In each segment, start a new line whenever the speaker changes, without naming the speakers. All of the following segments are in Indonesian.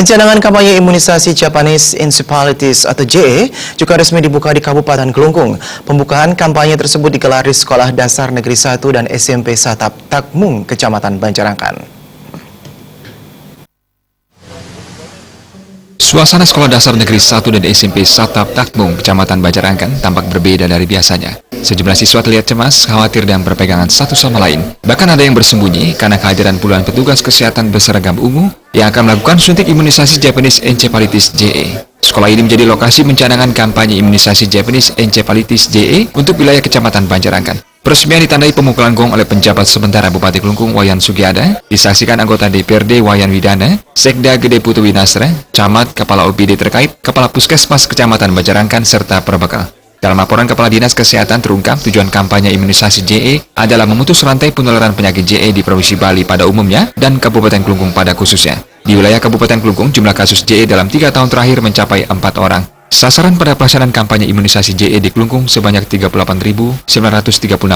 Pencanangan kampanye imunisasi Japanese Encephalitis atau JE juga resmi dibuka di Kabupaten Kelungkung. Pembukaan kampanye tersebut digelar di Sekolah Dasar Negeri 1 dan SMP Satap Takmung, Kecamatan Banjarangkan.
Suasana Sekolah Dasar Negeri 1 dan SMP Satap Takmung, Kecamatan Banjarangkan tampak berbeda dari biasanya. Sejumlah siswa terlihat cemas, khawatir dan berpegangan satu sama lain. Bahkan ada yang bersembunyi karena kehadiran puluhan petugas kesehatan berseragam ungu yang akan melakukan suntik imunisasi Japanese Encephalitis JE. Sekolah ini menjadi lokasi pencanangan kampanye imunisasi Japanese Encephalitis JE untuk wilayah Kecamatan Banjarangkan. Peresmian ditandai pemukulan gong oleh penjabat sementara Bupati Kelungkung Wayan Sugiada, disaksikan anggota DPRD Wayan Widana, Sekda Gede Putu Winasra, Camat, Kepala OPD terkait, Kepala Puskesmas Kecamatan Banjarangkan, serta Perbekal. Dalam laporan Kepala Dinas Kesehatan terungkap tujuan kampanye imunisasi JE adalah memutus rantai penularan penyakit JE di Provinsi Bali pada umumnya dan Kabupaten Kelungkung pada khususnya. Di wilayah Kabupaten Kelungkung, jumlah kasus JE dalam 3 tahun terakhir mencapai 4 orang. Sasaran pada pelaksanaan kampanye imunisasi JE di Kelungkung sebanyak 38.936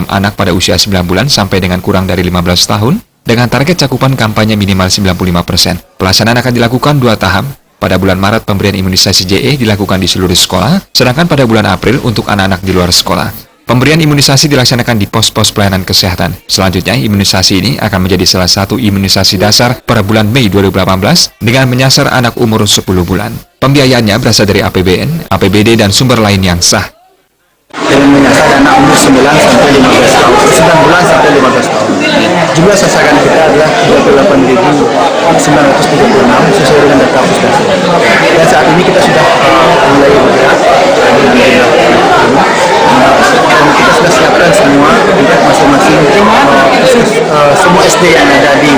anak pada usia 9 bulan sampai dengan kurang dari 15 tahun, dengan target cakupan kampanye minimal 95%. Pelaksanaan akan dilakukan 2 tahap. Pada bulan Maret, pemberian imunisasi JE dilakukan di seluruh sekolah, sedangkan pada bulan April untuk anak-anak di luar sekolah. Pemberian imunisasi dilaksanakan di pos-pos pelayanan kesehatan. Selanjutnya, imunisasi ini akan menjadi salah satu imunisasi dasar pada bulan Mei 2018 dengan menyasar anak umur 10 bulan. Pembiayaannya berasal dari APBN, APBD, dan sumber lain yang sah.
Dengan menyasar anak umur 9 sampai 15 tahun, 9 bulan sampai 15 tahun. Jumlah sasaran kita adalah 38.936 sesuai dengan data Puskesmas. Dan saat ini kita sudah mulai bergerak dan kita sudah siapkan semua untuk masing-masing semua SD yang ada di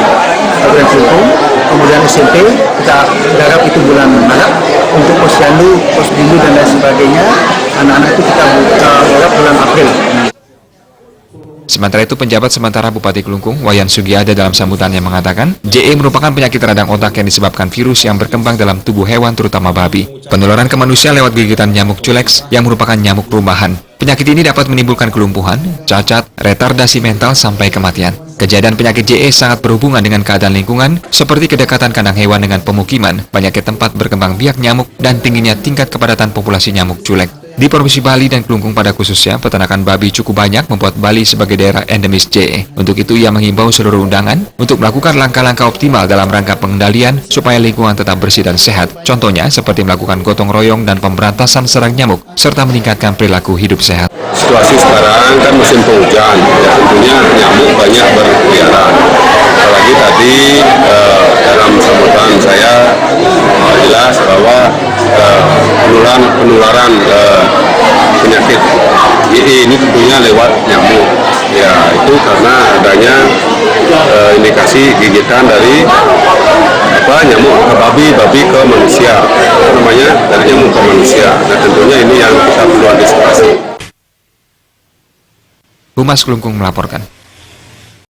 Kabupaten Kelungkung, kemudian SMP kita garap itu bulan Maret, untuk posyandu, posbindu dan lain sebagainya. Anak-anak itu kita garap bulan April.
Sementara itu, penjabat sementara Bupati Kelungkung, Wayan Sugiada, dalam sambutannya mengatakan, JE merupakan penyakit radang otak yang disebabkan virus yang berkembang dalam tubuh hewan, terutama babi. Penularan ke manusia lewat gigitan nyamuk culex yang merupakan nyamuk rumahan. Penyakit ini dapat menimbulkan kelumpuhan, cacat, retardasi mental, sampai kematian. Kejadian penyakit JE sangat berhubungan dengan keadaan lingkungan, seperti kedekatan kandang hewan dengan pemukiman, banyaknya tempat berkembang biak nyamuk, dan tingginya tingkat kepadatan populasi nyamuk culek. Di Provinsi Bali dan Kelungkung pada khususnya, peternakan babi cukup banyak membuat Bali sebagai daerah endemis JE. Untuk itu, ia menghimbau seluruh undangan untuk melakukan langkah-langkah optimal dalam rangka pengendalian supaya lingkungan tetap bersih dan sehat. Contohnya, seperti melakukan gotong royong dan pemberantasan serang nyamuk, serta meningkatkan perilaku hidup sehat.
Situasi sekarang kan musim penghujan, ya tentunya nyamuk banyak berkeliaran. Apalagi tadi dalam sambutan saya jelas bahwa penularan penyakit JE ini tentunya lewat nyamuk. Ya itu karena adanya indikasi gigitan dari nyamuk ke babi ke manusia, dari nyamuk ke manusia. Nah tentunya ini yang kita perlu antisipasi.
Humas Kelungkung melaporkan.